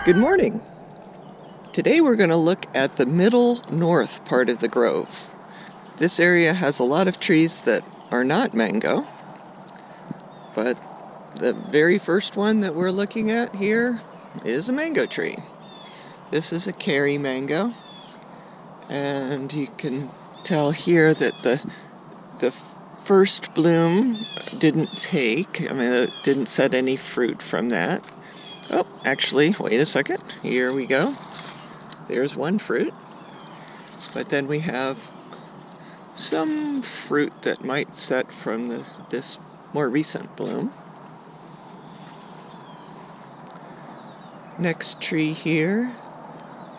Good morning. Today we're going to look at the middle north part of the grove. This area has a lot of trees that are not mango, but the very first one that we're looking at here is a mango tree. This is a Kerry mango, and you can tell here that the first bloom didn't it didn't set any fruit from that. Oh, actually, wait a second. Here we go. There's one fruit. But then we have some fruit that might set from this more recent bloom. Next tree here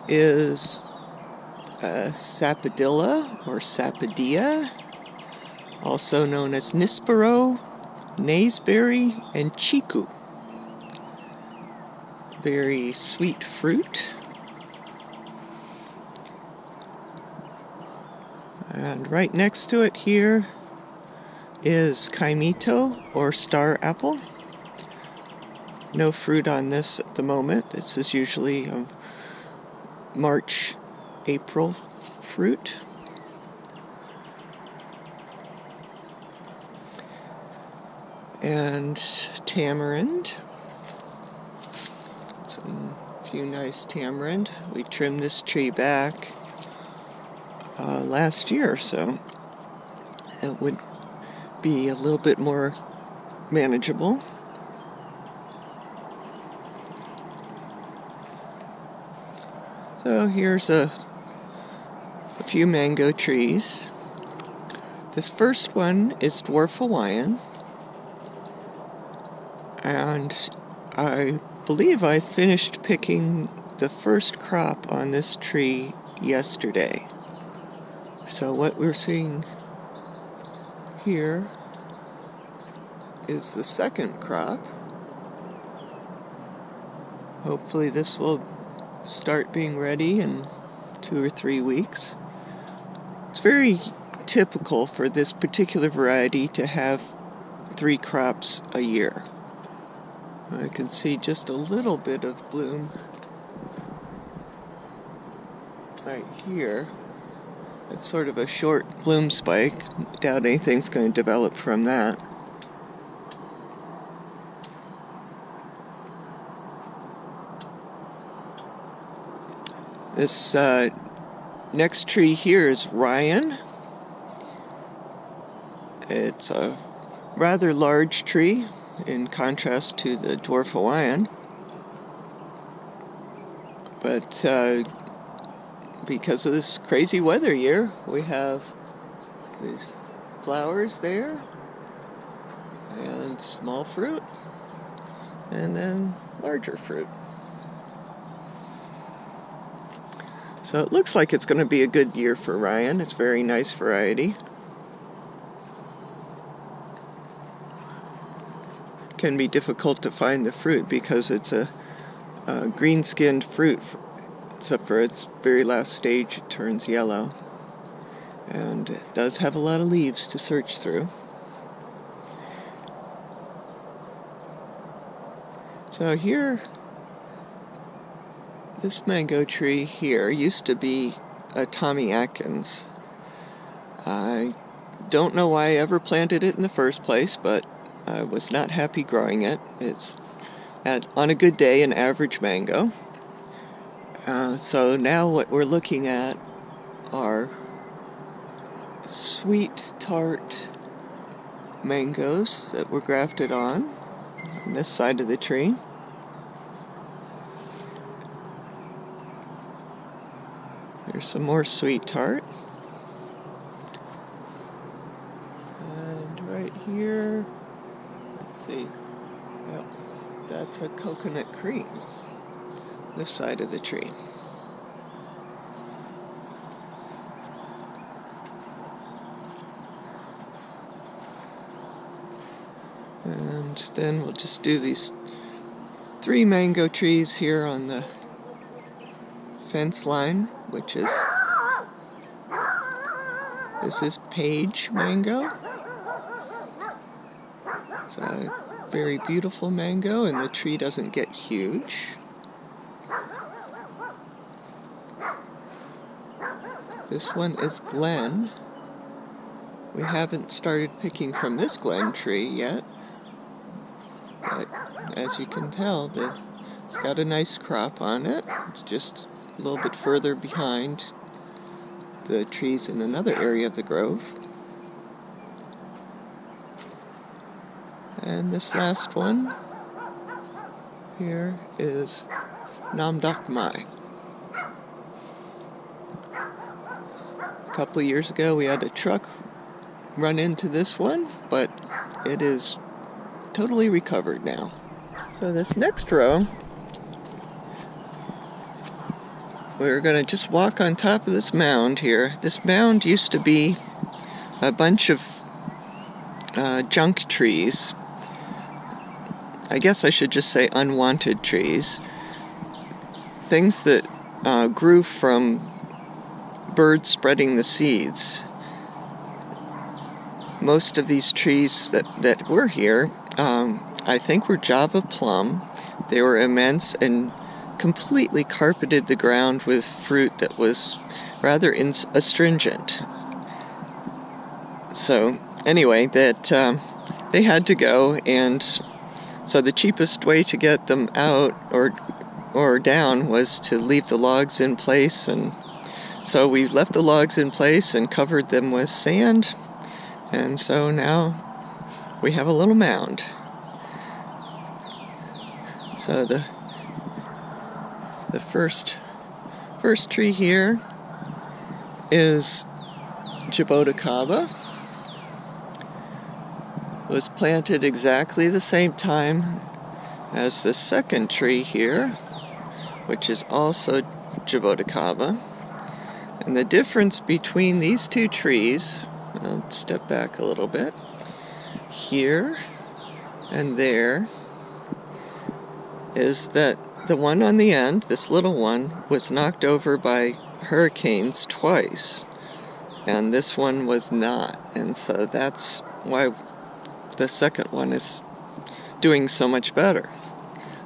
is a sapodilla or sapodilla, also known as nispero, naseberry, and chiku. Very sweet fruit. And right next to it here is kaimito or star apple. No fruit on this at the moment. This is usually a March, April fruit. And tamarind. A few nice tamarind. We trimmed this tree back last year, so it would be a little bit more manageable. So here's a few mango trees. This first one is dwarf Hawaiian, and I believe I finished picking the first crop on this tree yesterday. So what we're seeing here is the second crop. Hopefully this will start being ready in 2 or 3 weeks. It's very typical for this particular variety to have 3 crops a year. I can see just a little bit of bloom right here. It's sort of a short bloom spike. Doubt anything's going to develop from that. This next tree here is Ryan. It's a rather large tree in contrast to the dwarf Hawaiian, but because of this crazy weather year, we have these flowers there, and small fruit, and then larger fruit. So it looks like it's going to be a good year for Ryan. It's a very nice variety. It can be difficult to find the fruit because it's a green-skinned fruit, except for its very last stage, it turns yellow. And it does have a lot of leaves to search through. So here, this mango tree here used to be a Tommy Atkins. I don't know why I ever planted it in the first place, but I was not happy growing it. It's, on a good day, an average mango. So now what we're looking at are sweet, tart mangoes that were grafted on this side of the tree. There's some more sweet tart. And right here, let's see, yep, that's a coconut cream, this side of the tree. And then we'll just do these 3 mango trees here on the fence line, which is, this is Page mango. It's a very beautiful mango, and the tree doesn't get huge. This one is Glen. We haven't started picking from this Glen tree yet, but as you can tell, it's got a nice crop on it. It's just a little bit further behind the trees in another area of the grove. And this last one here is Namdokmai. A couple of years ago we had a truck run into this one, but it is totally recovered now. So this next row, we're going to just walk on top of this mound here. This mound used to be a bunch of junk trees. I guess I should just say unwanted trees. Things that grew from birds spreading the seeds. Most of these trees that were here, I think were Java plum. They were immense and completely carpeted the ground with fruit that was rather astringent. So anyway, they had to go, and so the cheapest way to get them out or down was to leave the logs in place, and so we left the logs in place and covered them with sand, and so now we have a little mound. So the first tree here is Jaboticaba. Was planted exactly the same time as the second tree here, which is also Jaboticaba. And the difference between these two trees, I'll step back a little bit, here and there, is that the one on the end, this little one, was knocked over by hurricanes twice, and this one was not. And so that's why the second one is doing so much better.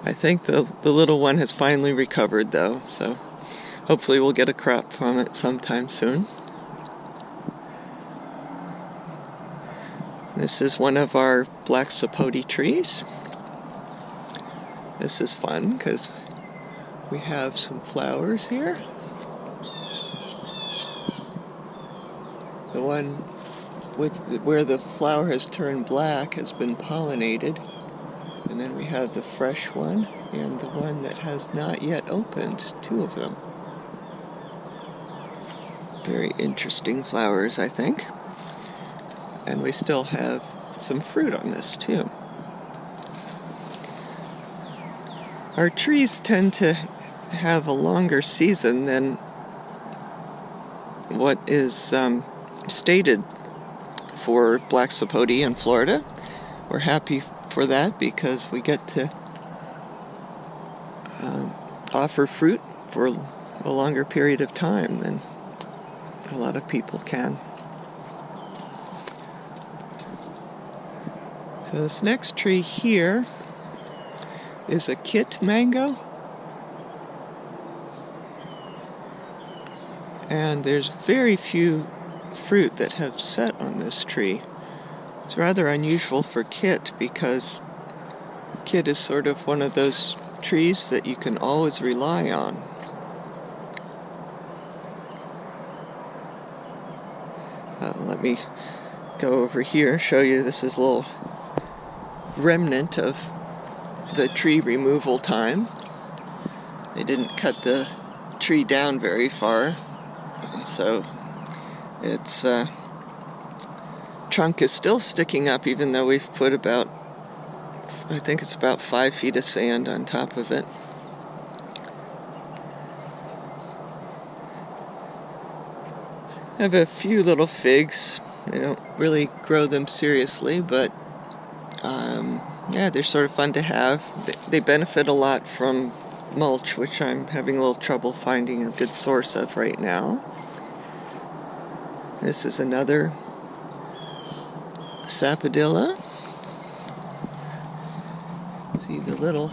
I think the little one has finally recovered though, so hopefully we'll get a crop from it sometime soon. This is one of our black sapote trees. This is fun because we have some flowers here. The one where the flower has turned black has been pollinated, and then we have the fresh one and the one that has not yet opened, two of them. Very interesting flowers, I think. And we still have some fruit on this too. Our trees tend to have a longer season than what is stated for black sapote in Florida. We're happy for that because we get to offer fruit for a longer period of time than a lot of people can. So this next tree here is a kit mango, and there's very few fruit that have set on this tree. It's rather unusual for kit because kit is sort of one of those trees that you can always rely on. Let me go over here and show you. This is a little remnant of the tree removal time. They didn't cut the tree down very far, and so its trunk is still sticking up even though we've put about, I think it's about 5 feet of sand on top of it. I have a few little figs. I don't really grow them seriously, but yeah, they're sort of fun to have. They benefit a lot from mulch, which I'm having a little trouble finding a good source of right now. This is another sapodilla. See the little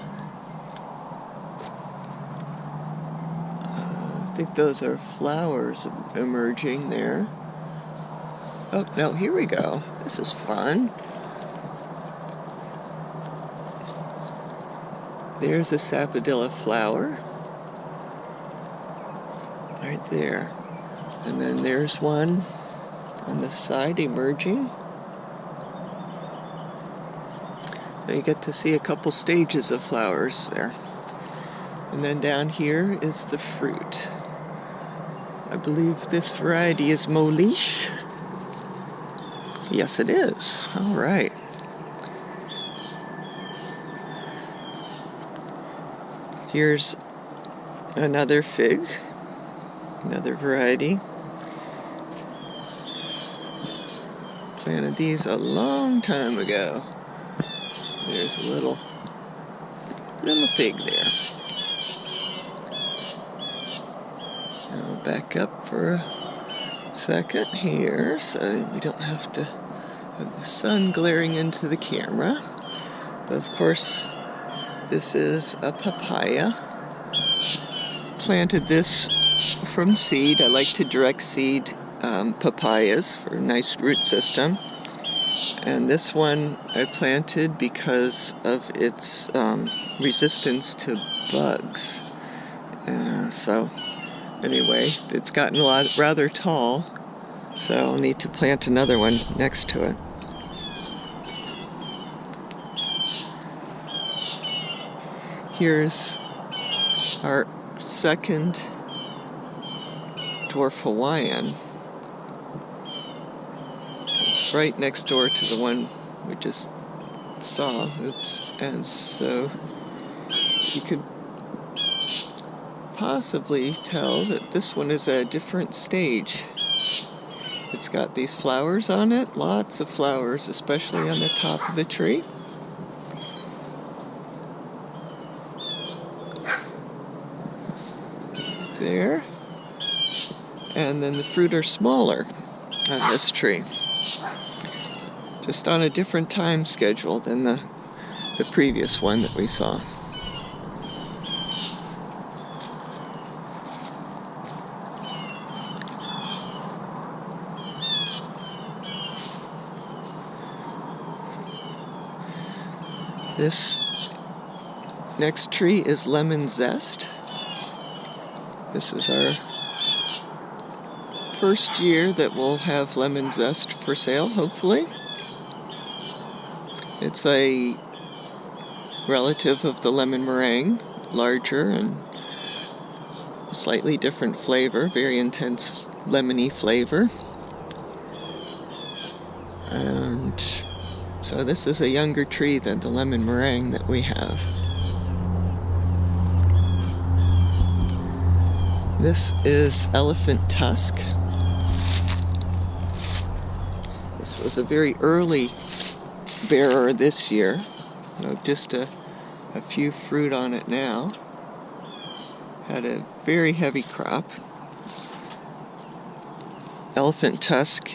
I think those are flowers emerging there. Oh, no, here we go. This is fun. There's a sapodilla flower. Right there. And then there's one on the side emerging. So you get to see a couple stages of flowers there. And then down here is the fruit. I believe this variety is Moliche. Yes, it is. All right. Here's another fig, another variety. Planted these a long time ago. There's a little fig there. I'll back up for a second here so we don't have to have the sun glaring into the camera. But of course, this is a papaya. Planted this from seed. I like to direct seed papayas for a nice root system. And this one I planted because of its resistance to bugs. So anyway, it's gotten rather tall, so I'll need to plant another one next to it. Here's our second dwarf Hawaiian. It's right next door to the one we just saw. Oops. And so you could possibly tell that this one is a different stage. It's got these flowers on it, lots of flowers, especially on the top of the tree. There. And then the fruit are smaller on this tree. Just on a different time schedule than the previous one that we saw. This next tree is lemon zest. This is our first year that we'll have lemon zest for sale, hopefully. It's a relative of the lemon meringue, larger and slightly different flavor, very intense lemony flavor. And so this is a younger tree than the lemon meringue that we have. This is elephant tusk. This was a very early bearer this year. Just a few fruit on it now. Had a very heavy crop. Elephant tusk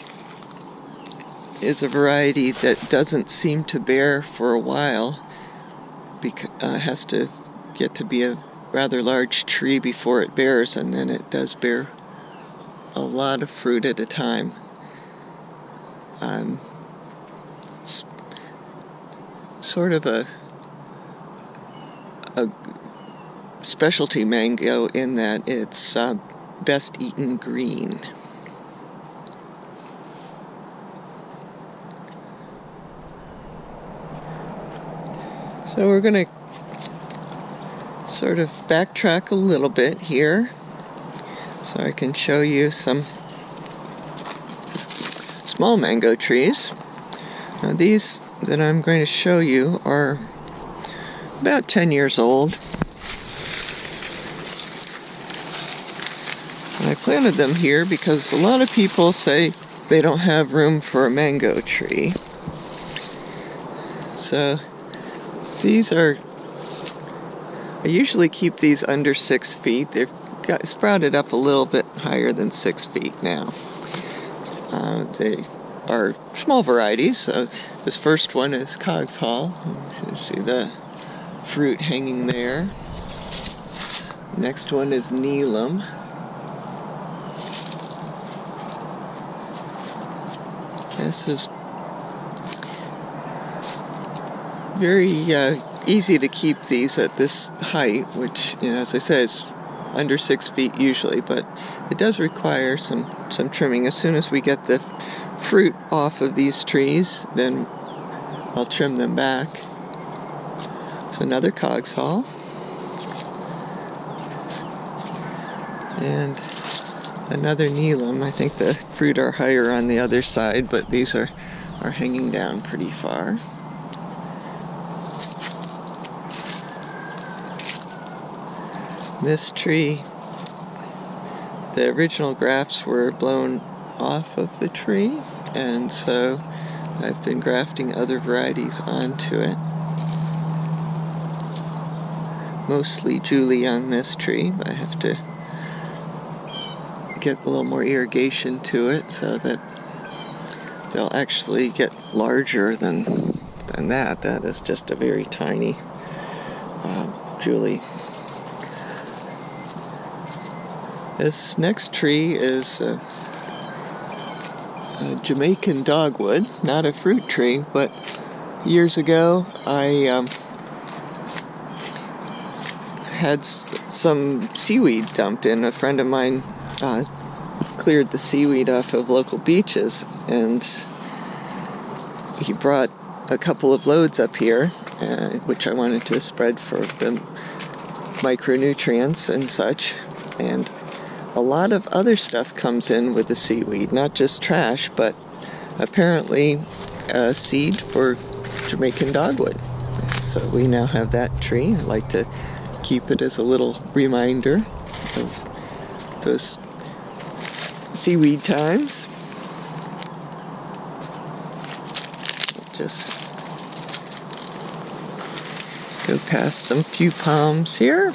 is a variety that doesn't seem to bear for a while. Has to get to be a rather large tree before it bears, and then it does bear a lot of fruit at a time. It's sort of a specialty mango in that it's best eaten green. So we're going to sort of backtrack a little bit here so I can show you some small mango trees. Now these that I'm going to show you are about 10 years old. And I planted them here because a lot of people say they don't have room for a mango tree. So these are, I usually keep these under 6 feet. They've sprouted up a little bit higher than 6 feet now. They are small varieties. So this first one is Cog's Hall. You see the fruit hanging there. Next one is Neelam. This is very easy to keep these at this height, which, as I said, is under 6 feet usually, but it does require some trimming. As soon as we get the fruit off of these trees, then I'll trim them back. So another cogshaw. And another Neelam. I think the fruit are higher on the other side, but these are hanging down pretty far. This tree, the original grafts were blown off of the tree, and so I've been grafting other varieties onto it. Mostly Julie on this tree, but I have to get a little more irrigation to it so that they'll actually get larger than that. That is just a very tiny Julie. This next tree is a Jamaican dogwood, not a fruit tree, but years ago I had some seaweed dumped in. A friend of mine cleared the seaweed off of local beaches, and he brought a couple of loads up here, which I wanted to spread for the micronutrients and such. And a lot of other stuff comes in with the seaweed, not just trash, but apparently a seed for Jamaican dogwood. So we now have that tree. I like to keep it as a little reminder of those seaweed times. Just go past some few palms here.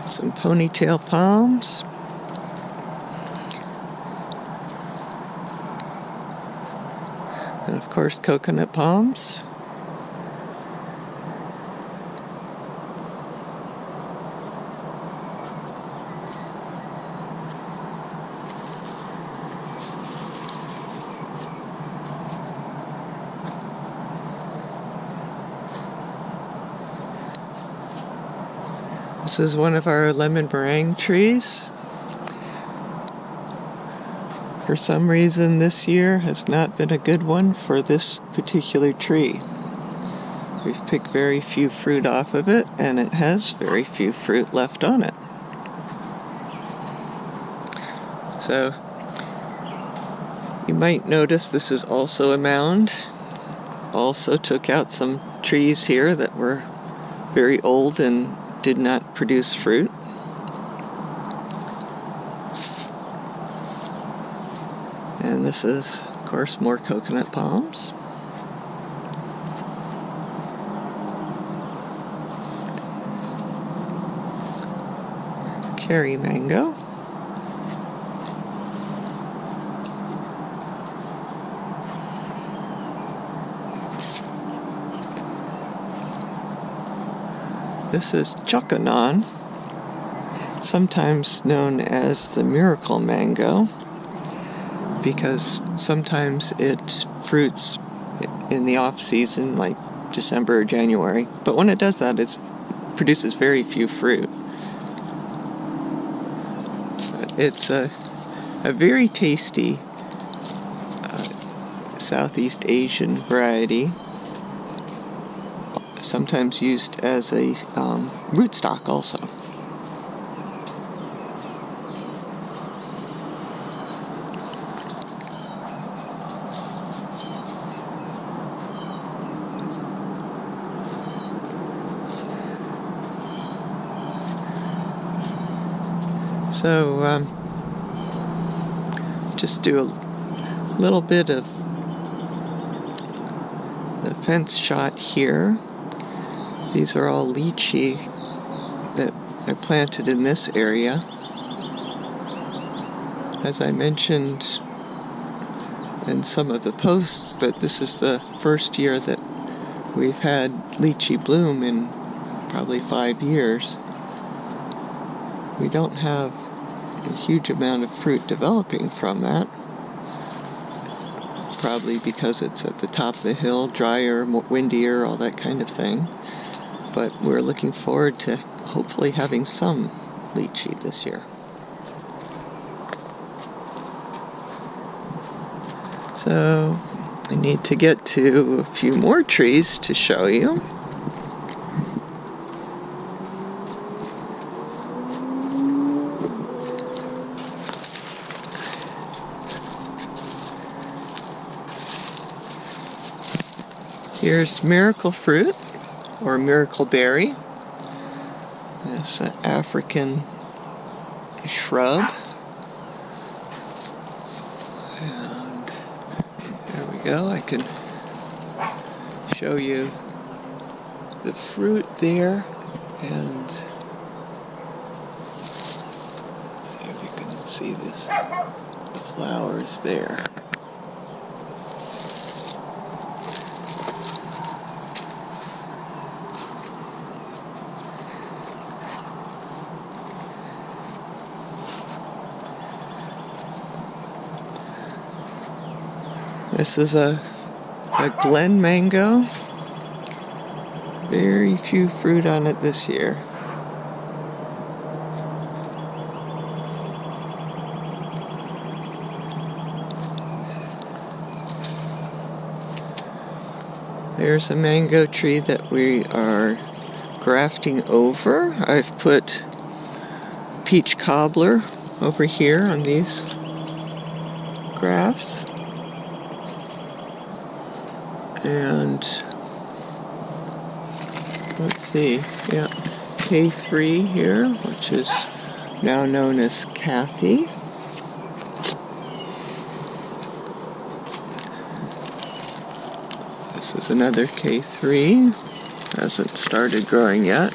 Some ponytail palms. And of course, coconut palms. This is one of our lemon meringue trees. For some reason this year has not been a good one for this particular tree. We've picked very few fruit off of it, and it has very few fruit left on it. So you might notice this is also a mound. Also took out some trees here that were very old and did not produce fruit. And this is, of course, more coconut palms. Cherry mango. This is choconon, sometimes known as the miracle mango, because sometimes it fruits in the off-season, like December or January. But when it does that, it produces very few fruit. But it's a very tasty Southeast Asian variety, sometimes used as a rootstock also. So just do a little bit of the fence shot here. These are all lychee that I planted in this area. As I mentioned in some of the posts, that this is the first year that we've had lychee bloom in probably 5 years. We don't have a huge amount of fruit developing from that. Probably because it's at the top of the hill, drier, more windier, all that kind of thing. But we're looking forward to hopefully having some lychee this year. So I need to get to a few more trees to show you. Here's miracle fruit, or miracle berry. It's an African shrub. And there we go. I can show you the fruit there, and see if you can see this. The flowers there. This is a Glen mango. Very few fruit on it this year. There's a mango tree that we are grafting over. I've put peach cobbler over here on these grafts. And let's see, yeah, K3 here, which is now known as Kathy. This is another K3, hasn't started growing yet.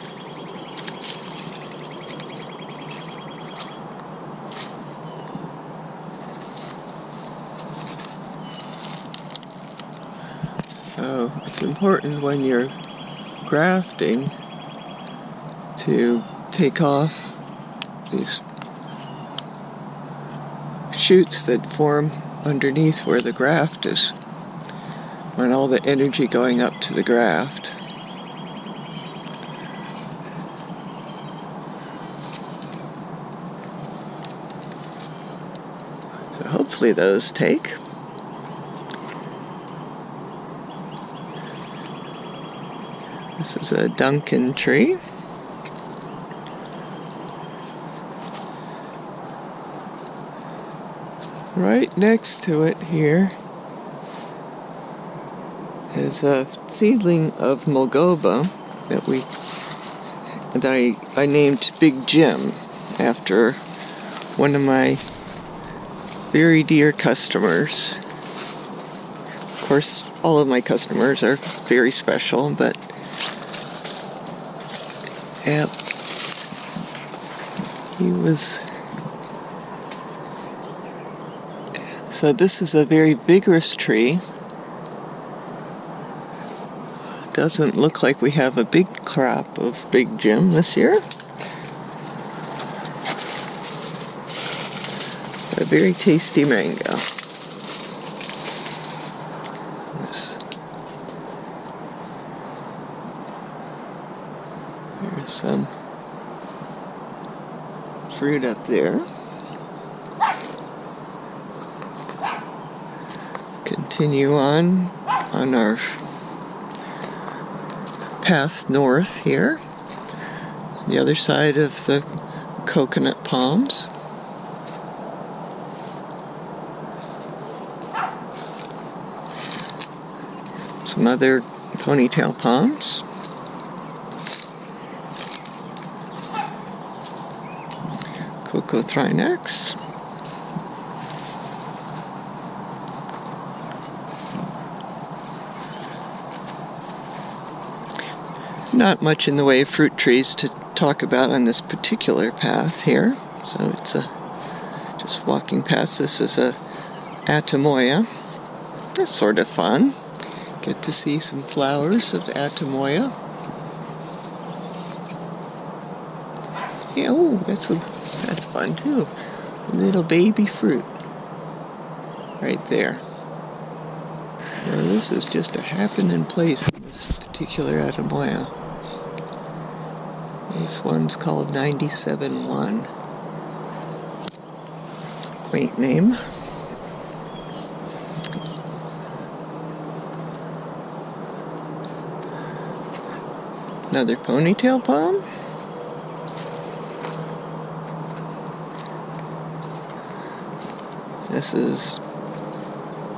So it's important when you're grafting to take off these shoots that form underneath where the graft is, and all the energy going up to the graft. So hopefully those take. This is a Duncan tree. Right next to it here is a seedling of Mulgoba that I named Big Jim after one of my very dear customers. Of course, all of my customers are very special, but yep, he was. So this is a very vigorous tree. Doesn't look like we have a big crop of Big Jim this year. A very tasty mango. There's some fruit up there. Continue on our path north here, the other side of the coconut palms. Some other ponytail palms. Cocothrinax. Not much in the way of fruit trees to talk about on this particular path here. So it's just walking past. This is a atemoya. That's sort of fun. Get to see some flowers of the atemoya. Yeah, oh, that's fun too. Little baby fruit right there. Now this is just a happening place in this particular atemoya. This one's called 97-1. Quaint name. Another ponytail palm. This is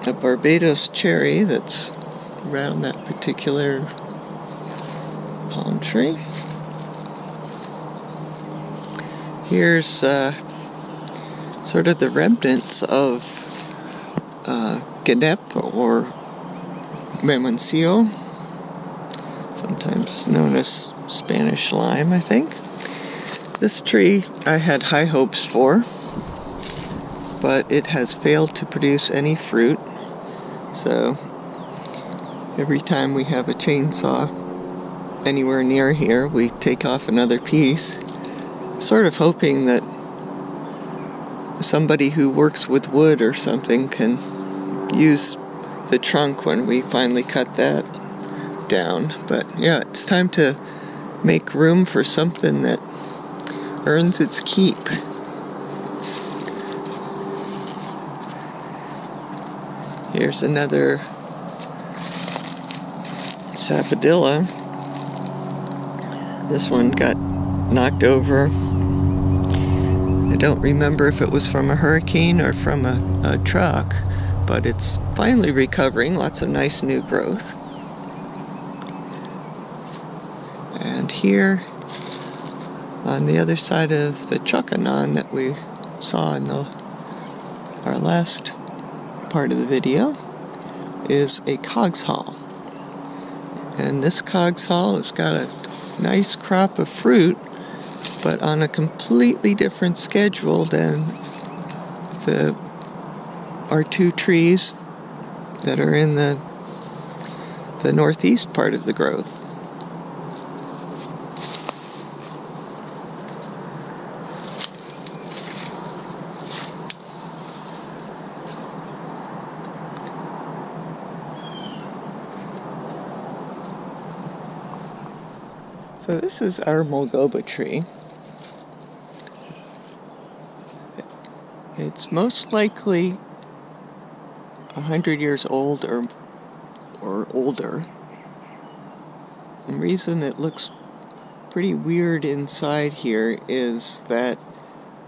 a Barbados cherry that's around that particular palm tree. Here's sort of the remnants of Ganep or Memoncillo, sometimes known as Spanish lime, I think. This tree I had high hopes for, but it has failed to produce any fruit, so every time we have a chainsaw anywhere near here, we take off another piece, sort of hoping that somebody who works with wood or something can use the trunk when we finally cut that down. But yeah, it's time to make room for something that earns its keep. Here's another sapodilla. This one got knocked over. I don't remember if it was from a hurricane or from a truck, but it's finally recovering. Lots of nice new growth. And here, on the other side of the Chocanon that we saw in our last part of the video, is a cogshaw. And this cogshaw has got a nice crop of fruit, but on a completely different schedule than our two trees that are in the northeast part of the grove. So this is our Mulgoba tree. It's most likely 100 years old or older. The reason it looks pretty weird inside here is that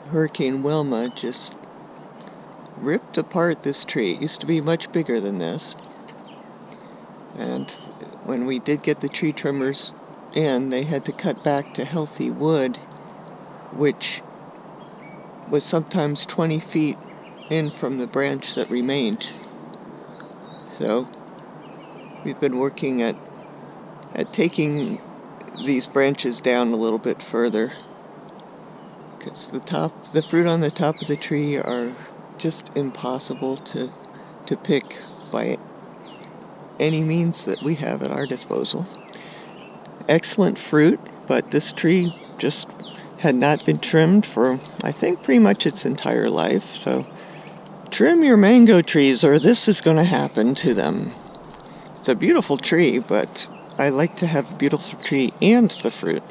Hurricane Wilma just ripped apart this tree. It used to be much bigger than this. And when we did get the tree trimmers in, they had to cut back to healthy wood, which was sometimes 20 feet in from the branch that remained. So we've been working at taking these branches down a little bit further, because the fruit on the top of the tree are just impossible to pick by any means that we have at our disposal. Excellent fruit, but this tree just had not been trimmed for, I think, pretty much its entire life. So trim your mango trees or this is going to happen to them. It's a beautiful tree, but I like to have a beautiful tree and the fruit.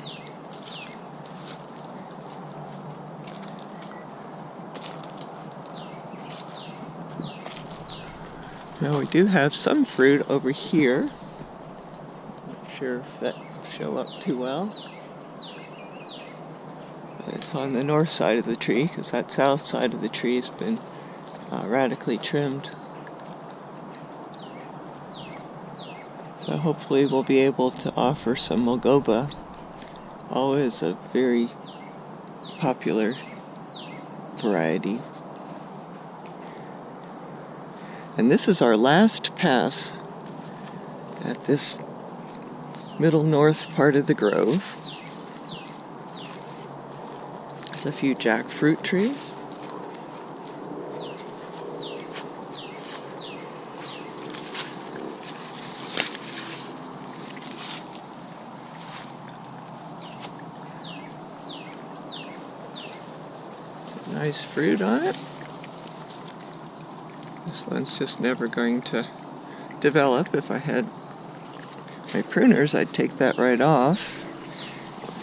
Now we do have some fruit over here. Not sure if that show up too well. But it's on the north side of the tree, because that south side of the tree has been radically trimmed. So hopefully we'll be able to offer some Mulgoba. Always a very popular variety. And this is our last pass at this middle north part of the grove. There's a few jackfruit trees. nice fruit on it. This one's just never going to develop. If I had my pruners, I'd take that right off.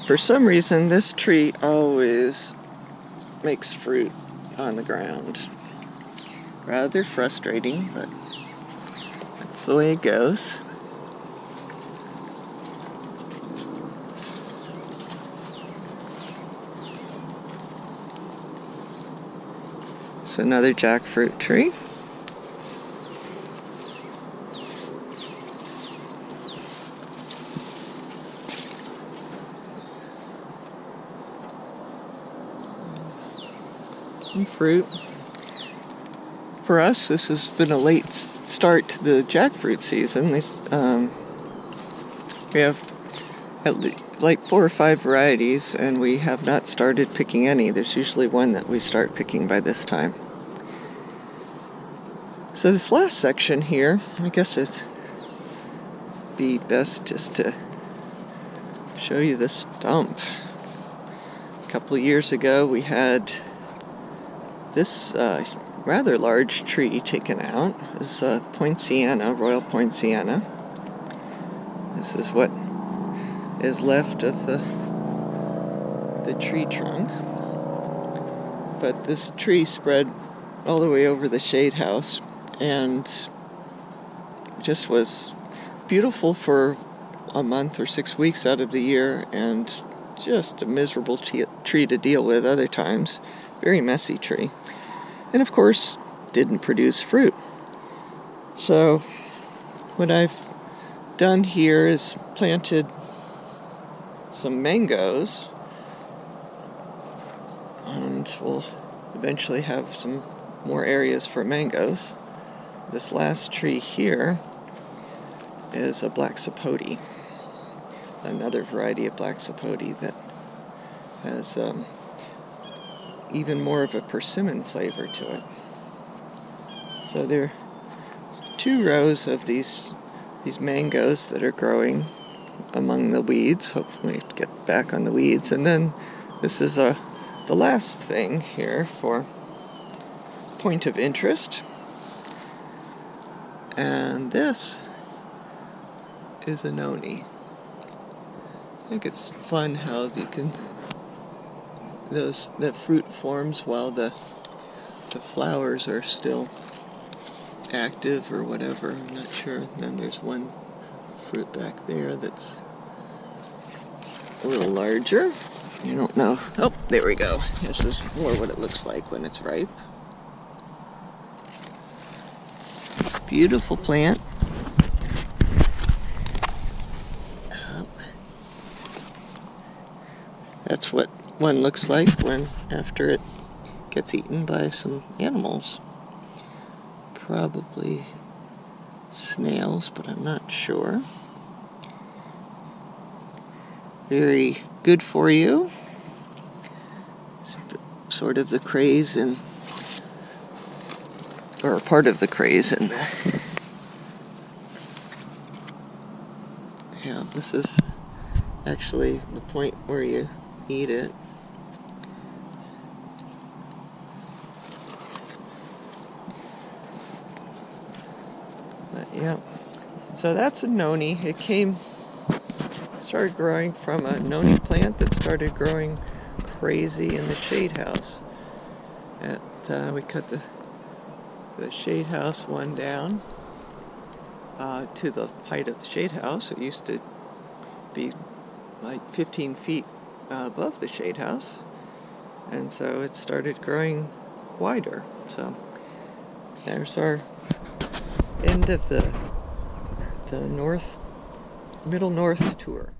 For some reason, this tree always makes fruit on the ground. Rather frustrating, but that's the way it goes. It's another jackfruit tree. Some fruit. For us, this has been a late start to the jackfruit season. We have like 4 or 5 varieties, and we have not started picking any. There's usually one that we start picking by this time. So this last section here, I guess it'd be best just to show you the stump. A couple of years ago, we had this rather large tree taken out. It was poinciana, royal poinciana. This is what is left of the tree trunk. But this tree spread all the way over the shade house and just was beautiful for a month or 6 weeks out of the year, and just a miserable tree to deal with other times. Very messy tree. And of course, didn't produce fruit. So what I've done here is planted some mangoes, and we'll eventually have some more areas for mangoes. This last tree here is a black sapote, another variety of black sapote that has even more of a persimmon flavor to it. So there are 2 rows of these mangoes that are growing among the weeds. Hopefully get back on the weeds. And then this is the last thing here for point of interest. And this is a noni. I think it's fun how you can the fruit forms while the flowers are still active or whatever. I'm not sure. And then there's one fruit back there that's a little larger. You don't know. Oh, there we go. This is more what it looks like when it's ripe. Beautiful plant. That's what one looks like after it gets eaten by some animals. Probably snails, but I'm not sure. Very good for you. It's sort of the craze or part of the craze in the... Yeah, this is actually the point where you eat it. But yeah, so that's a noni. It started growing from a noni plant that started growing crazy in the shade house. We cut the shade house one down to the height of the shade house. It used to be like 15 feet above the shade house, and so it started growing wider. So there's our end of the middle north tour.